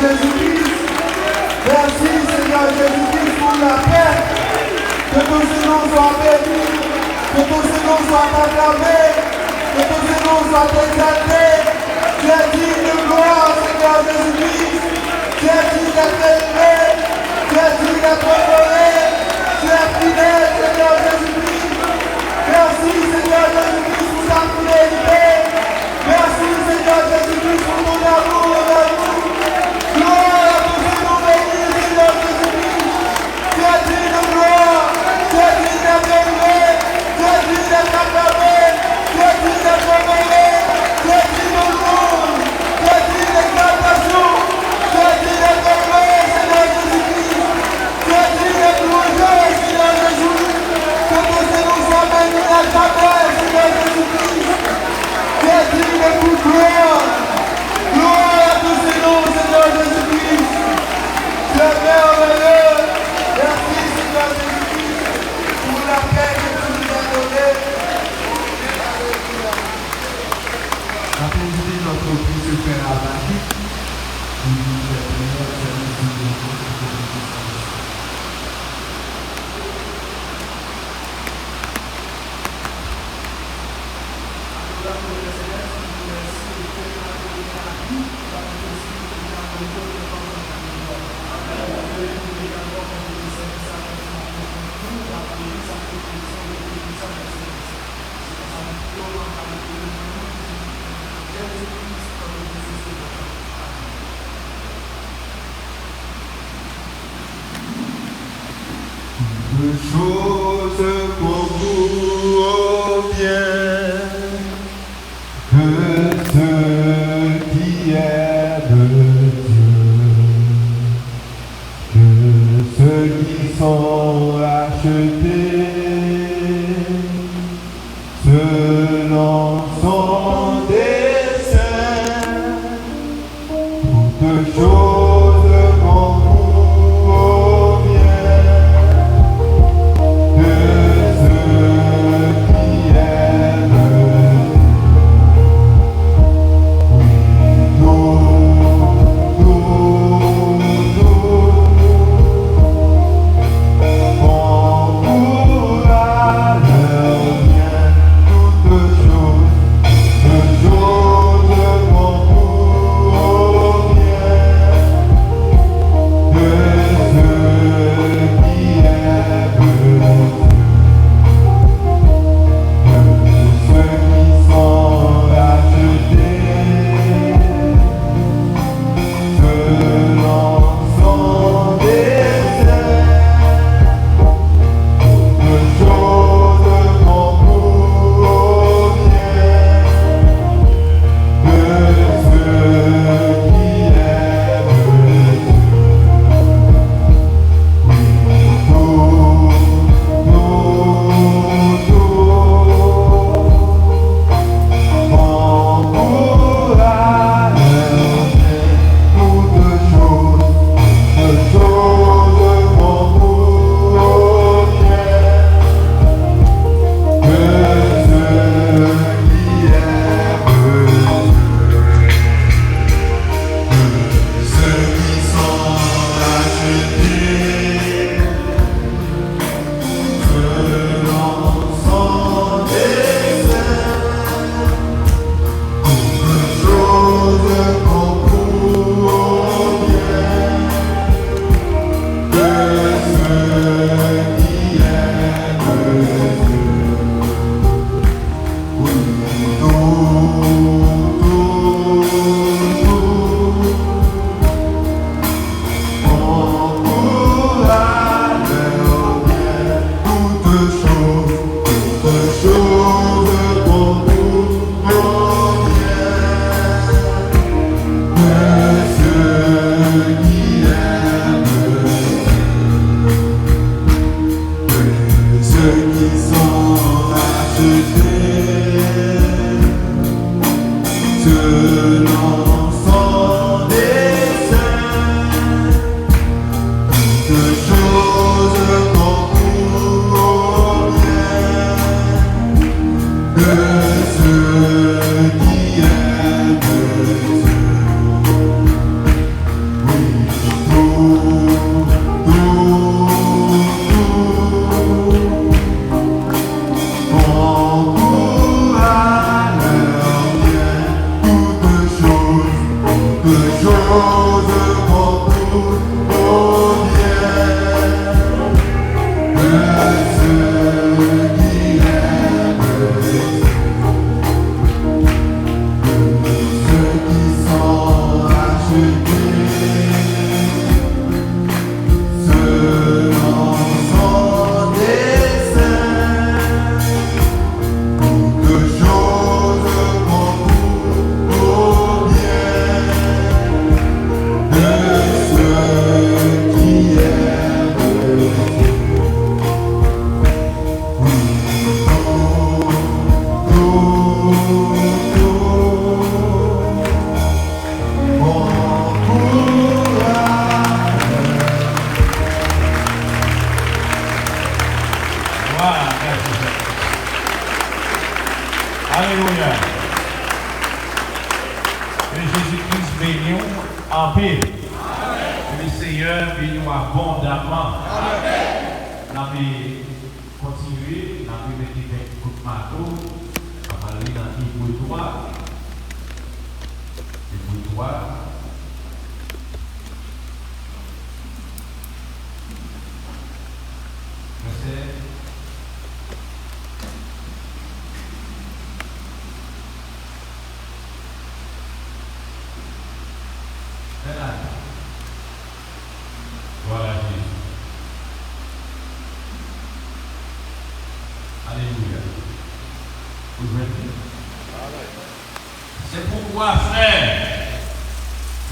Jésus-Christ. Merci Seigneur Jésus-Christ pour la paix. Que tous ces noms soient bénis, que tous ces noms soient acclamés, que tous ces noms soient exaltés. Tu es digne de gloire Seigneur Jésus-Christ. Tu es digne d'être élevé, tu es digne d'être honoré, tu es fidèle Seigneur Jésus-Christ. Merci Seigneur Jésus-Christ pour ta fidélité. Merci Seigneur Jésus-Christ pour ton amour envers nous. Gloire à tous ces noms bénis Seigneur Jésus-Christ. Tu es digne de gloire, tu es digne d'être élevé, tu es digne d'être acclamé, tu es digne d'être honoré, tu es digne de louange, tu es digne d'exaltation, tu es digne d'être honoré Seigneur Jésus-Christ. Tu es digne d'être loué Seigneur Jésus. Que tous ces noms soient bénis à jamais Seigneur Jésus-Christ. Tu es digne de toute gloire. Gloire à tous ces noms, Seigneur Jésus-Christ. Tu es merveilleux. Merci, Seigneur Jésus-Christ, pour la paix que tu nous as donnée. Applaudissez notre Christ Père Abadi. Chose pour vous bien que ceux qui aiment Dieu, que ceux qui sont achetés selon son dessein, toutes choses pour vous bien. Alléluia. Que Jésus-Christ bénisse en pile. Que le Seigneur bénisse abondamment. Nous allons continuer, nous allons mettre des coups de marteau, nous allons aller dans l'ébouilloire. L'ébouilloire. Voilà Jésus. Alléluia. Vous voyez? C'est pourquoi, frère,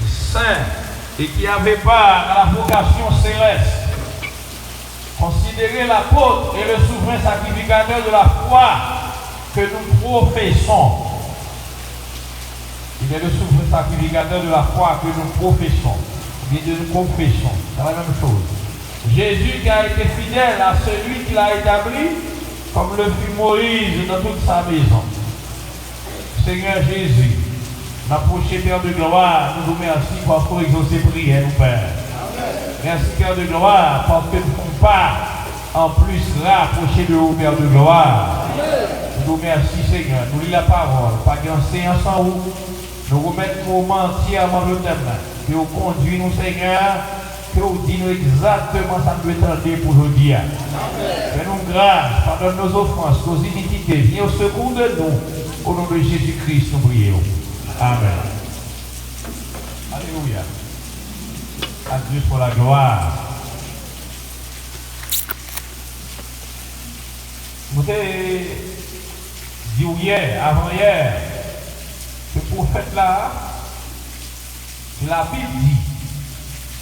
saint et qui avait part à la vocation céleste, considérez l'apôtre et le souverain sacrificateur de la foi que nous professons. Il est le souverain sacrificateur de la foi que nous professons. Et de nous confessons. C'est la même chose. Jésus qui a été fidèle à celui qui l'a établi, comme le fut Moïse dans toute sa maison. Seigneur Jésus, n'approchez Père de gloire, nous vous remercions parce que vous exaucez prière, nous Père. Merci Père de gloire, parce que nous ne pouvons pas en plus rapprocher de vous, Père de gloire. Nous vous remercions Seigneur, nous lisons la parole, pas qu'un séance en haut, nous remettons nos mains entièrement de ta main. Que vous conduisez nous, Seigneur, que vous dites exactement ça nous est tenté pour aujourd'hui. Fais-nous grâce, pardonne nos offenses, nos iniquités, viens au secours de nous. Au nom de Jésus-Christ, nous prions. Amen. Alléluia. À Dieu pour la gloire. Nous t'avons dit hier, avant-hier, que le prophète là, la Bible dit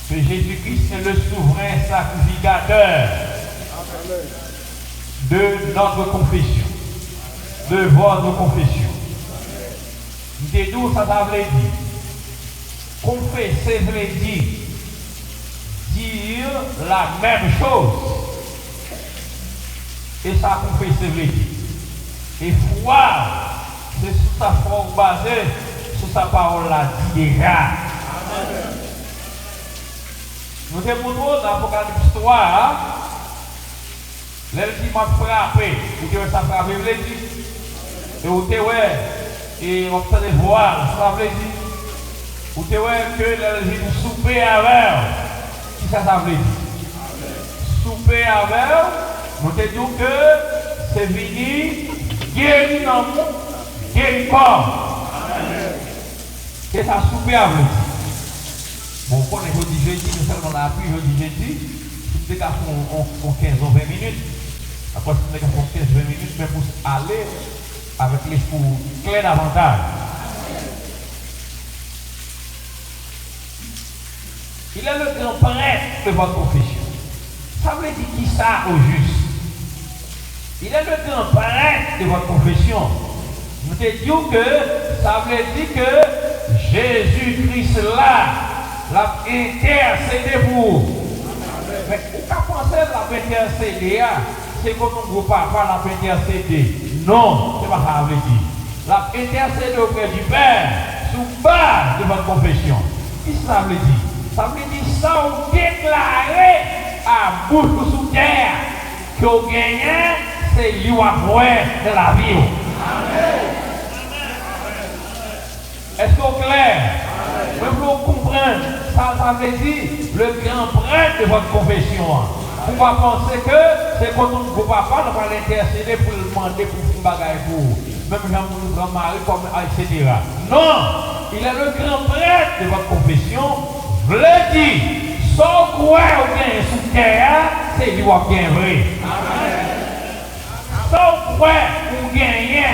que Jésus-Christ est le souverain sacrificateur de notre confession, de votre confession. C'est d'où ça veut dire. Confesser veut dire la même chose. Et ça confesser veut dire. Et foi, c'est sur sa forme basée, sur sa parole là dit déjà. Nous te montrons dans l'Apocalypse 3, l'elle dit m'a frappé, vous te ça frappé, vous l'avez dit, et vous te et on peut voir, ça veut dire, vous te que l'elle dit souper avec, qui ça veut dire? Souper avec, nous te disons que c'est venu guérir dans nous, guérir corps. Et ça souper avec. Bon, quand on dit jeudi, nous sommes dans l'appui, jeudi, nous avons 15 ou 20 minutes. Après, nous avons 15 ou 20 minutes, mais pour aller avec l'esprit clair davantage. Il est le grand prêtre de votre confession. Ça veut dire qui ça au juste? Il est le grand prêtre de votre confession. Nous te disons que ça veut dire que Jésus-Christ là, l'a intercédé pour vous. Mais vous pensez la intercédé, c'est comme un gros papa l'a intercédé. Non, c'est pas ça veut dire. L'a intercédé auprès du Père, sous base de votre confession. Qu'est-ce que ça veut dire? Ça veut dire ça vous déclarez à bouche sous terre que vous gagnez, c'est lui à voir de la vie. Est-ce que vous clair? Vous comprenez? Ça veut dire le grand prêtre de votre confession. Vous ne pas penser que c'est quand on papa ne va l'intercéder pour le demander pour faire un bagage pour vous. Même Jean pour le grand mari, etc. Non! Il est le grand prêtre de votre confession. Vous le dites, sans quoi vous gagnez sous terre, c'est lui qui gagne vrai. Sans quoi vous gagnez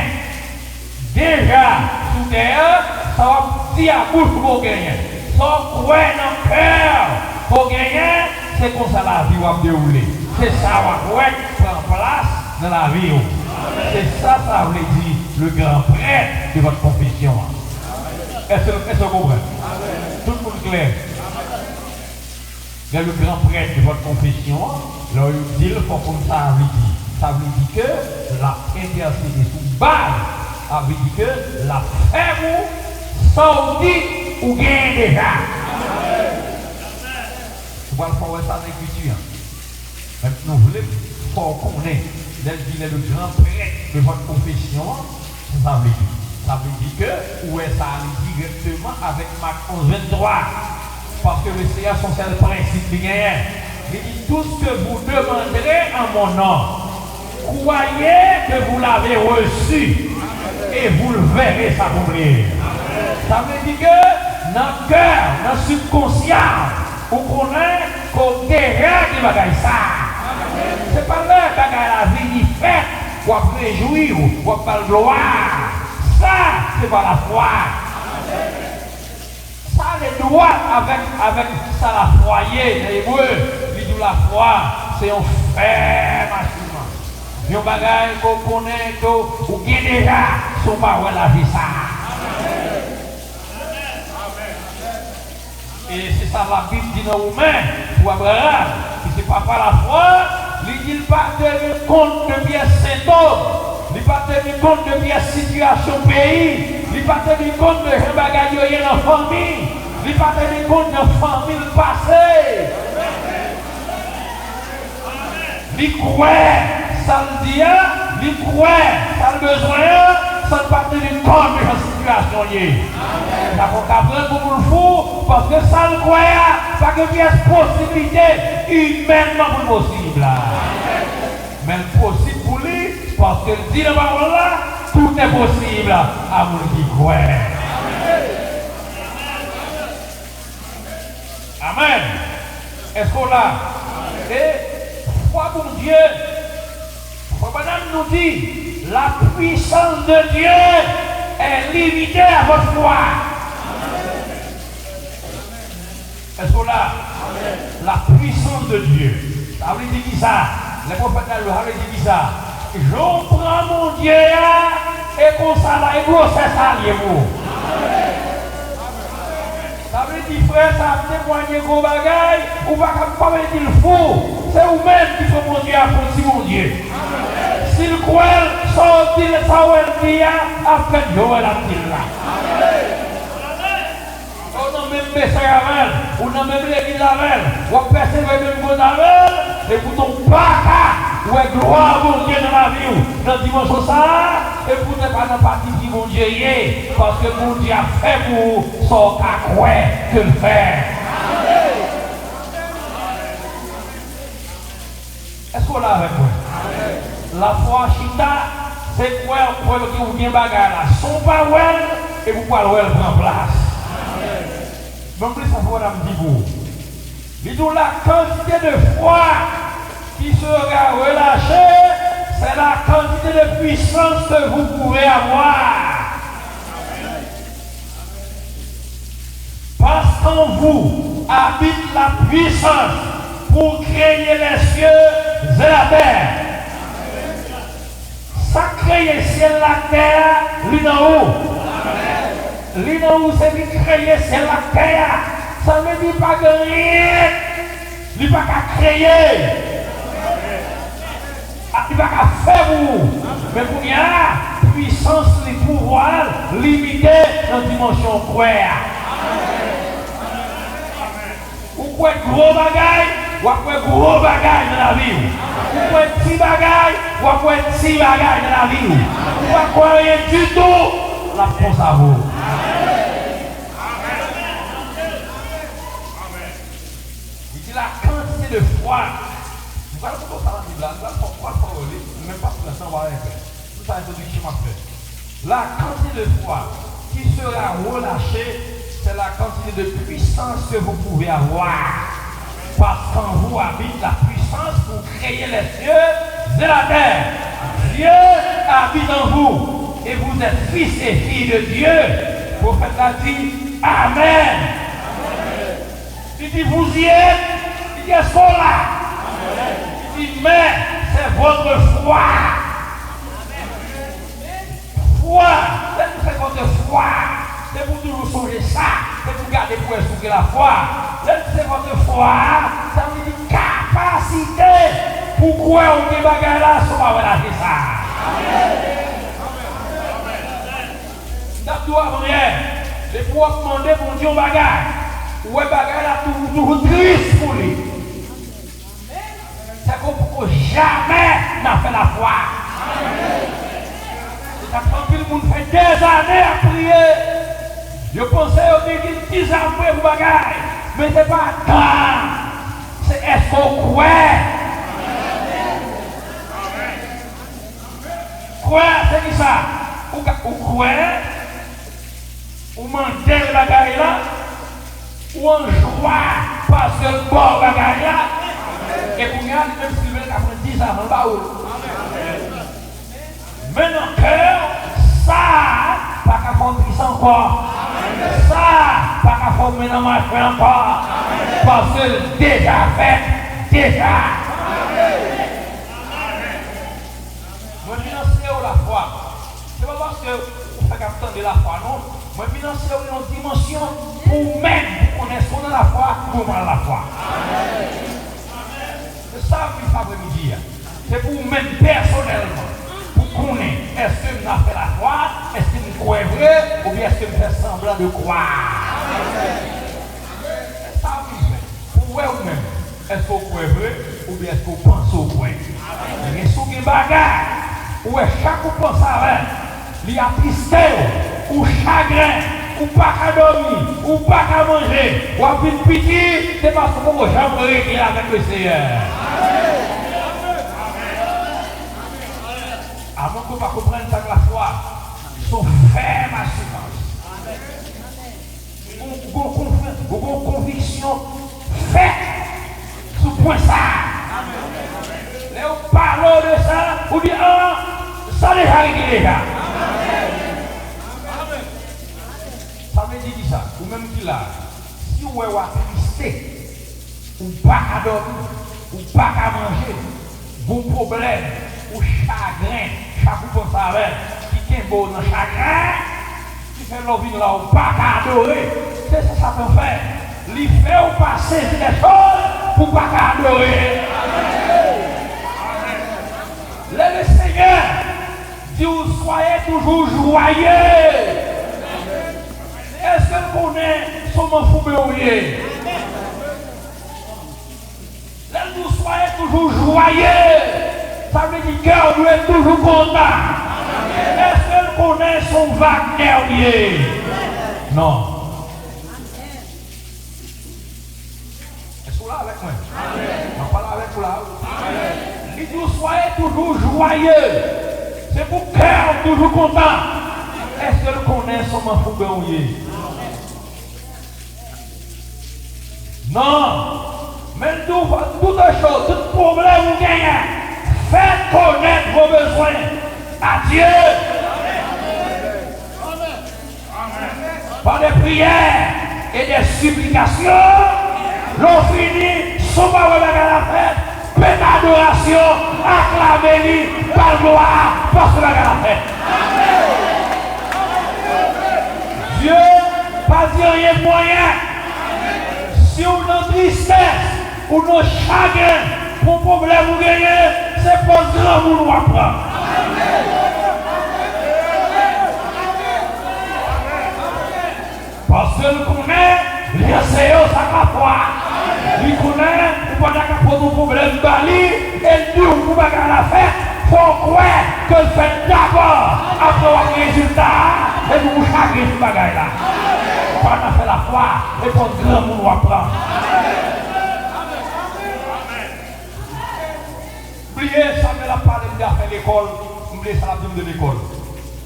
déjà sous terre, ça va dire à bouche pour gagner. Sans quoi dans le cœur pour gagner, c'est comme ça la vie va dérouler. C'est ça qui va prendre place dans la vie. C'est ça, ça veut dire le grand prêtre de votre confession. Est-ce que vous comprenez? Tout le monde clair. Le grand prêtre de votre confession, là, il dit, il faut comme ça veut dire. Ça veut dire que la intercédé sous base ça veut dire que la fait vous, sans dit ou gagne déjà. Tu vois le faire ça dans l'écriture. Même nous voulons qu'on ait le grand prêtre de votre confession, ça veut dire. Ça veut dire que, où est ça allait directement avec Marc 11, 23. Parce que le Seigneur, son seul principe, il dit tout ce que vous demanderez en mon nom, croyez que vous l'avez reçu et vous le verrez s'accomplir. Ça veut dire que dans le cœur, dans le subconscient, vous connaissez qu'on déjà qui va gagner ça. C'est pas là que la vie est faite pour réjouir, pour faire gloire. Ça, c'est pas la foi. Ça, les droits avec ça, la foyer, les hébreux, les dit la foi, c'est un fait machine. Yon bagay qu'on connaît, qu'on gagne déjà, son parole la vie ça. Et c'est ça la Bible dit dans Romains, pour Abraham, qui c'est pas par la foi, il dit pas tenir compte de bien symptômes. Il ne pas tenir compte de la situation du pays. Il ne pas tenir compte de ce bagage dans la famille. Il ne pas tenir compte de la famille passée. Il croit, ça le dit, il croit, ça le besoin, ça ne pas tenir compte de la situation. Il faut qu'après pour le fou, parce que ça le croit, pas que il y a possibilité humainement possible. Mais possible pour lui. Parce que dit la parole là, tout est possible à vous qui croit. Amen. Est-ce qu'on l'a? Et foi pour Dieu, madame nous dit, la puissance de Dieu est limitée à votre foi. Est-ce qu'on l'a? La puissance de Dieu. Ça veut dire qui ça? Les prophètes avaient dit ça. Je prends mon Dieu et qu'on s'en va et grossesse alliez-vous. Ça veut dire frère, ça a témoigné gros bagaille, ou pas comme me dire le fou. C'est vous-même qui faut mon Dieu à mon Dieu. S'il croit, sortir le saouel après Joël a dit là. On n'a même pas ça on n'a même l'église avec, on a persévérer même bon avec, et pour ton pas, ou est gloire mon Dieu dans la vie, dans la dimension ça, et pour ne pas dans partie qui mon Dieu est, parce que mon Dieu a fait pour son quoi que le faire. Est-ce qu'on l'a avec moi? La foi chita, c'est quoi que vous bien bagarre là, son parole, et vous parlez prendre place. Donc, plus ça faut me dire vous. Il dit la quantité de foi qui sera relâchée, c'est la quantité de puissance que vous pouvez avoir. Parce qu'en vous habite la puissance pour créer les cieux et la terre. Ça crée le ciel et la terre, l'une en haut. L'une en haut, c'est de créer c'est la terre. Ça ne veut dire pas que rien. Il n'y a pas qu'à créer. Il n'y a pas qu'à faire vous. Mais pour y a puissance, les pouvoirs limités dans la dimension quoi. Ou quoi gros bagaille, ou quoi gros bagaille dans la vie. Ou quoi petit bagaille, ou quoi petit bagaille dans la vie. Ou quoi rien du tout, la force à vous. La quantité de foi. Vous allez voir ça dans la Bible, vous allez voir ça même pas pour l'instant, on va rien faire. Tout ça, introduction m'a fait. La quantité de foi qui sera relâchée, c'est la quantité de puissance que vous pouvez avoir. Parce qu'en vous habite la puissance pour créer les cieux et la terre. Dieu habite en vous et vous êtes fils et filles de Dieu. Le prophète a dit Amen. Il dit vous y êtes. Il est là. Il dit, mais c'est votre foi. Foi, c'est votre foi. C'est pour toujours songer ça. C'est pour garder pour souffrir la foi. C'est votre foi. Ça veut dire capacité. Pourquoi on dit bagarre là, ça va relâcher ça. tout avant hier. C'est pour demander pour Dieu bagage. Ouais, bagage là toujours triste pour lui. C'est qu'on peut jamais n'a fait la foi. Ça prend que le monde fait des années à prier. Je pensais au début 10 ans après pour bagage. Mais c'est pas tant. C'est est-ce qu'on croit? Quoi, c'est qui ça? Ou croit? Ou manger le bagage là? Ou en joie parce que le bon bagage là? Et pour regarder, même si vous avez 10 ans, on va où? Mais dans le cœur, ça, pas qu'à fondre encore. Ça, pas qu'à fondre dans ma frère encore. Parce que déjà fait, déjà. Moi, financer la foi. C'est pas parce que vous faites attendre la foi, non. Moi, financer une dimension pour même connaître dans la foi, pour dans la foi. C'est ça que ça veut me dire. C'est pour même personnellement. Pour connaître, est-ce que nous avons fait la foi, est-ce que nous croyons vrai, ou bien est-ce que nous faisons semblant de croire. C'est ça que je fais. Pour vous-même, est-ce que vous croyez vrai, ou bien est-ce que vous pensez au croire. Mais si vous avez des bagages, ou chaque fois pense à rien, il y a tristesse, ou chagrin, ou pas qu'à dormir, ou pas qu'à manger, ou à une petite, c'est parce que vous n'avez jamais réglé avec le Seigneur. Avant que vous ne compreniez ça de la foi, sont fermes assurance. Vous avez une conviction faite sur le point ça. Là, vous parlez de ça, vous dites, ah, ça déjà réglé déjà. Ça veut dire ça, ou même qui là, si vous avez tristesse, ou pas à dormir, ou pas à manger, vos problèmes, ou chagrin, chaque fois ça va, qui est beau dans le chagrin, qui fait l'envie là, ou pas à adorer, c'est ça que ça peut faire. Il fait ou passer des choses pour pas à adorer. Le Seigneur dit vous soyez toujours joyeux. Est-ce que vous connaissez son enfant béouillé? Vous soyez toujours joyeux. Ça veut dire que cœur doit être toujours content. Est-ce que vous connaissez son Wagner? Non. Est-ce que vous là avec moi? Non, pas là avec vous là. Il dit vous soyez toujours joyeux. C'est pour que cœur toujours content. Est-ce que vous connaissez son enfant béouillé? Non. Mais toute chose, tout problème vous gagnez, faites connaître vos besoins à Dieu. Par des prières et des supplications, l'on finit, son parole à la fête, pleine d'adoration, acclamez-lui par gloire, parce que la fête. Dieu, pas dire rien de moyen. Si on a tristesse, ou nos chagrins, pour problème vous gagnez, c'est pour grand monde nous apprendre. Parce que nous connaissons, les enseignants, ça va pas. Nous connaissons, nous ne pouvons pas poser un problème bali, et nous, pour ne pas la fête, il faut croire que le fait d'abord, après avoir le résultat, et nous vous chagrins ce bagage là. On a fait la foi, et pour grand monde nous apprendre. Oubliez, ça me l'a parlé de faire l'école, oubliez ça la de l'école.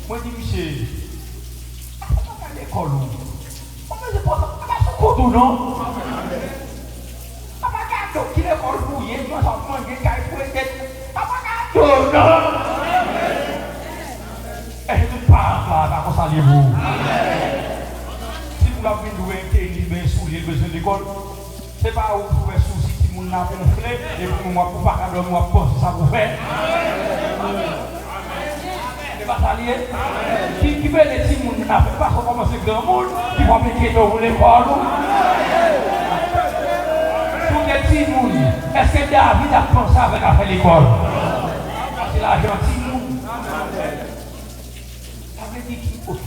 Moi je dis, monsieur, on va faire l'école. On va faire son couteau, non? On va faire qui l'école bouillée, moi ça prend des cailles pour être. On va faire non? Et je ne parle pas, comment ça allez-vous? Si vous avez besoin de soulier, besoin de l'école, ce n'est pas où vous pouvez souci. Nous avons gonflé et pour moi, pour pas qu'à moi penser ça vous fait. C'est pas ça lié. Qui veut les petits moun n'a fait pas commencer grand monde qui va appliquer dans l'école. Pour les petits moun, est-ce que David a pensé avec à l'école? C'est la gentille moun. Ça veut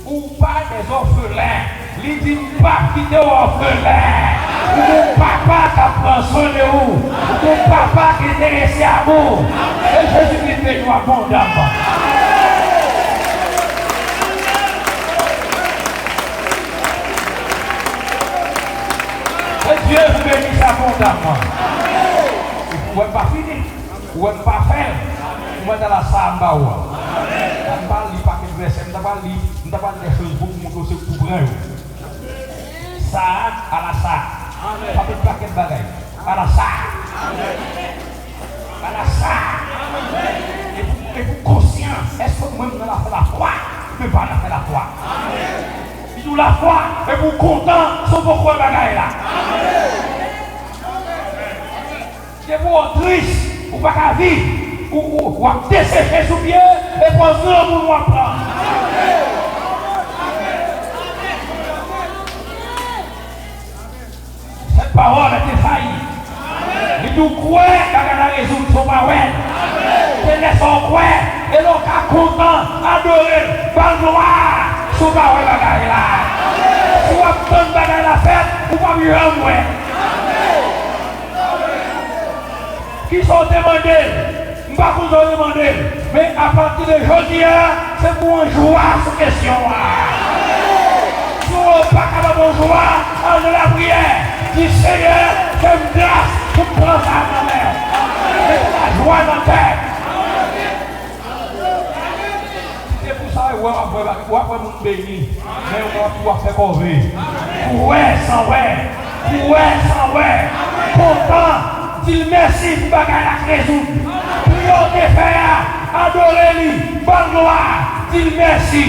ou pas des orphelins. Il dit pas quitter orphelin. Ou papa qui prend soin de vous. Ou papa qui est intéressé à vous. Et Jésus-Christ fait nous abondamment. Et Dieu vous bénisse abondamment. Vous n'êtes pas fini. Vous n'êtes pas fait. Vous êtes dans la samba. Je ne parle pas de verset. Je ne parle pas des choses pour vous montrer ce que vous prenez. Ça à la ça. Pas de paquet de bagaille. À la ça. À la ça. Et vous conscient. Est-ce que vous-même vous avez fait la foi? Mais pas fait la foi. Il dit la foi. Et vous content sur pourquoi bagaille là. C'est pour triste. Ou pas qu'à vivre. Ou à dessécher sous pied. Et pour se pour nous apprendre. Cette parole est faillie. Il nous croit qu'elle a résoudre son maouin. C'est laisse son croix. Et l'on est content, adoré, par gloire. Sous maouin bagaille là. Si vous avez tant de bagaille à faire, vous ne pouvez pas mieux en moins. Qui sont demandés? Je ne vais pas vous demander. Mais à partir de aujourd'hui, c'est pour un joie cette question. Si vous n'êtes pas capable de joie, en de la prière. Dis Seigneur, fais-moi grâce pour prendre ça à ma mère. Et la joie dans la tête. C'est pour ça que vous avez mon béni. Mais on va pouvoir faire corvée. Ouais, sans ouais. Ouais, sans ouais. Content. Dis merci pour bagaille la résoudre. Prions de faire. Adorez-lui. Bonne gloire. Dis merci.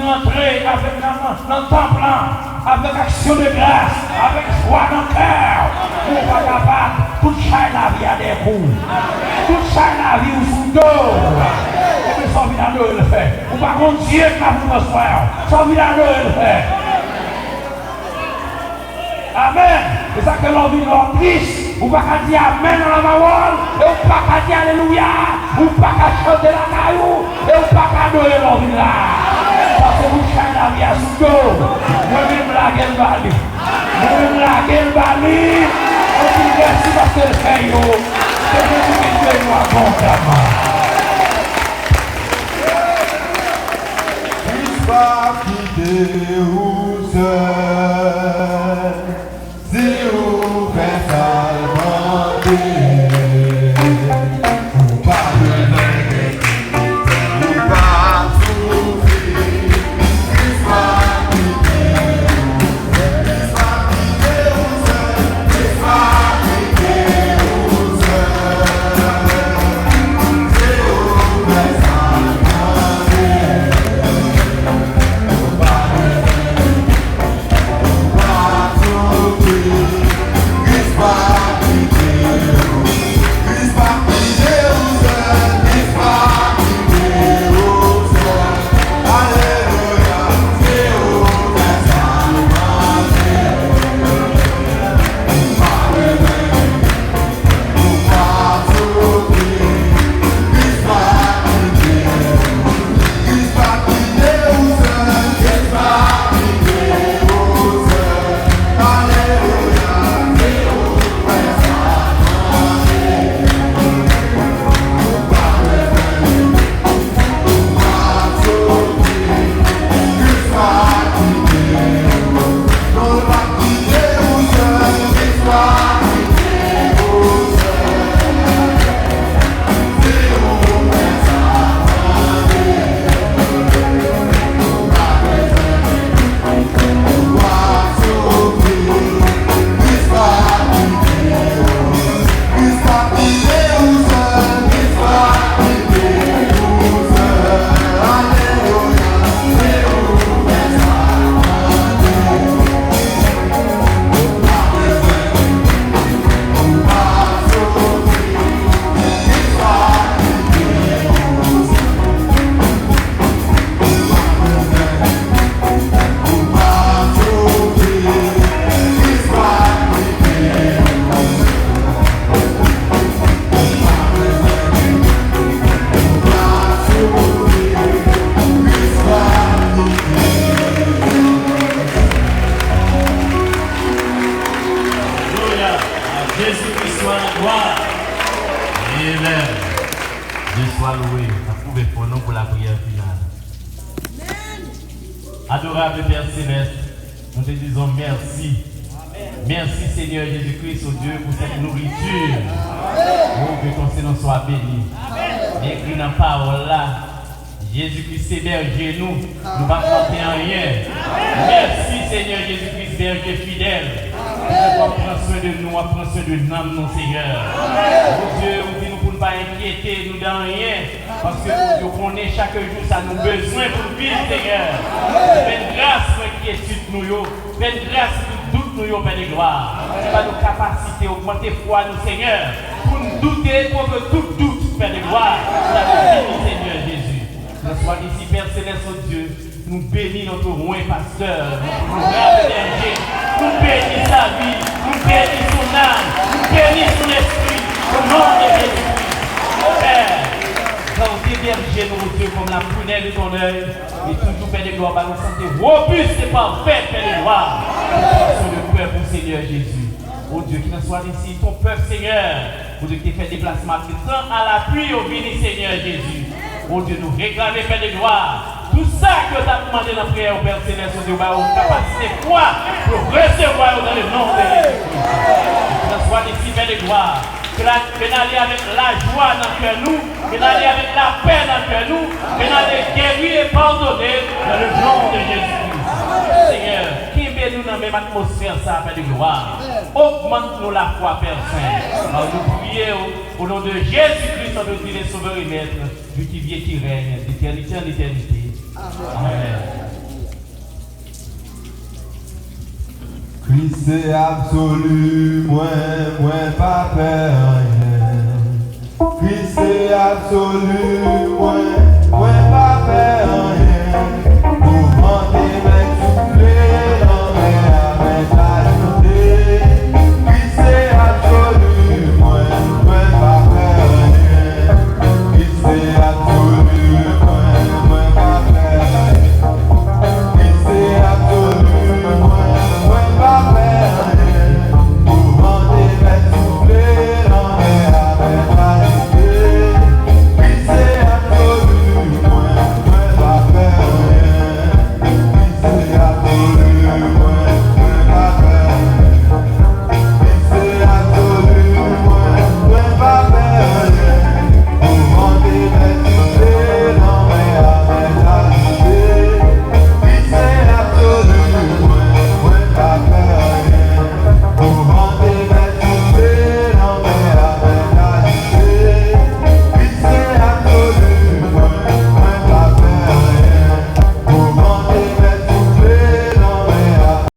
Rentrer avec dans le temple, avec action de grâce, avec foi dans le cœur, pour pas capable, toute chaîne la vie à des coups, toute chaîne la vie au sous dos, et puis sans vide à le faire. Ou pas contre Dieu qui m'a fait soir, sans vide à le faire. Amen. C'est ça que l'on vit dans Christ. Ou pas qu'à dire Amen dans la parole, et ou pas qu'à dire Alléluia, ou pas qu'à chanter la caillou, et ou pas qu'à adorer l'on vit là. Parce que vous changez la vie à sous dos. Moi-même la gueule bali. Moi-même la gueule bali. On dit merci parce que le fait yo. C'est que vous mettez nous abondamment. Puisse pas quitter vous seul. Si vous faites seulement dire. Vous pas besoin vous pas souffrir. Dieu soit loué. Approuvez pour nous pour la prière finale. Adorable Père Céleste, nous te disons merci. Merci Seigneur Jésus-Christ, au Dieu, pour cette nourriture. Oh, que ton Seigneur soit béni. Écrit dans la parole là, Jésus-Christ héberge nous, nous ne pouvons pas compter en rien. Merci Seigneur Jésus-Christ, berger fidèle. On prend soin de nous, on prend soin de nous, Seigneur. Oh Dieu, on dit nous pour ne pas inquiéter, nous dans rien. Parce que nous connaissons chaque jour, ça nous besoin pour vivre, Seigneur. Fais grâce pour l'inquiétude nous, fais grâce pour doute nous, Père de gloire. Tu vas nos capacités, augmenter foi nous, Seigneur. Pour nous douter, pour que tout doute, Père de gloire, nous Seigneur Jésus. Nous sois ici, Père Céleste, oh Dieu. Nous bénis notre roi pasteur, notre grave berger. Nous bénis sa vie, nous bénis son âme, nous bénis son esprit. Au nom de Jésus-Christ. Père, quand tu héberges nous, Dieu, comme la prunelle de ton œil, et toujours, Père de gloire, nous santé robuste et parfait, Père de gloire. Sur le peuple, Seigneur Jésus. Oh Dieu, qu'il en soit ici, ton peuple, Seigneur. Oh Dieu, qui fait déplacement, qui tend à l'appui au béni, Seigneur Jésus. Oh Dieu, nous réclamer, Père de gloire. Tout ça que tu as demandé dans la prière au Père Céleste, oh Dieu, une capacité quoi pour recevoir dans le nom de Jésus-Christ. Que ce soit ici, Père de gloire. Que nous aller avec la joie dans le cœur nous, que nous aller avec la paix dans le cœur nous, que nous aller guérir et pardonner dans le nom de Jésus-Christ. Seigneur, qui met nous dans la même atmosphère, ça, Père de gloire. Augmente-nous la foi, Père Saint. Alors nous prions au nom de Jésus-Christ, notre Dieu, Sauveur et Maître, lui qui vient, qui règne, d'éternité en éternité. Amen. Christ est absolu, moi pas peur rien. Christ est absolu,